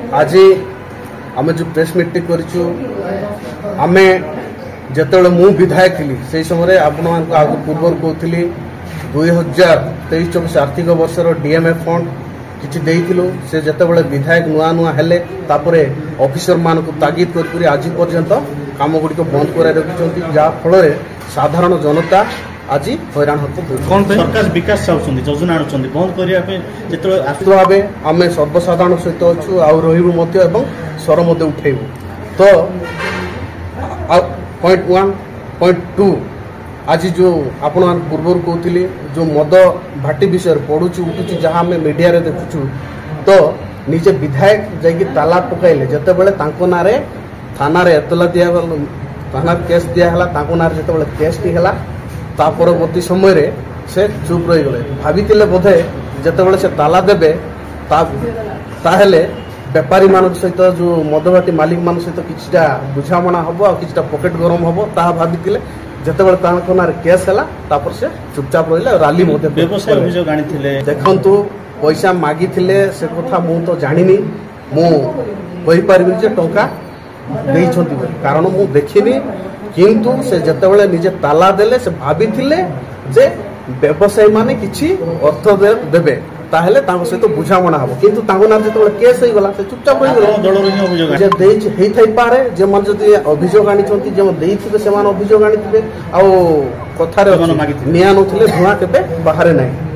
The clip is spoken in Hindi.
आज आम जो प्रेस मीटिंग करूँ आम जिते मु विधायक थी से समय आपण आग पूर्व कहती 2023-24 आर्थिक वर्षर डीएमएफ फंड किसी देइथिलु से जेतेबेले विधायक नुआ नुआ हेले तापरे ऑफिसर मान को तागिद कर आज पर्यंत काम गुड़िक बंद कर रखिंट जहाँ फल साधारण जनता आज हैरान कौन सरकार विकास चाहते योजना आणुछन्ती बंद करने जो भाव आम सर्वसाधारण सहित अच्छु आउ स्वर उठेबू तो पॉइंट 1 पॉइंट 2 आज जो आपण पूर्व कहते जो मद भाटी विषय पढ़ुचु उठुचु जहाँ आम मीडिया रे देखुचु तो निजे विधायक जाकि ताला पकाइले जितेबाला ना थाना रे एतला दिया थाना केस दिया ना जितेबाला केस टी है ता परवर्ती समय रे से चुप रही गले भाभी बोधे जितेबाला से ताला देबे ताहेले बेपारी मान सहित जो मदभाटी मालिक मान सहित किछटा बुझामणा हम आ किछटा पॉकेट गरम हम ता भाभी जितेबाला ताना केस है से चुपचाप रही राली व्यवसाय अभियोग आनी देखु पैसा मागी से कथा मु तो जानी मुझे जे टंका कारण मु देखनी किंतु से जितेबाला निजे ताला देले से भाभी जे व्यवसायी माने किछि अर्थ देबे ताहेले सहित बुझामणा हम किंतु जो केस हो गला से चुपचाप रही जे देछि हेई थाई पारे जे मन जदी अभियोग आनी छथि जे देइथिबे से मान अभियोग आनी थिबे आ कथारे निया नथिले धुआ केबे बाहर नाही।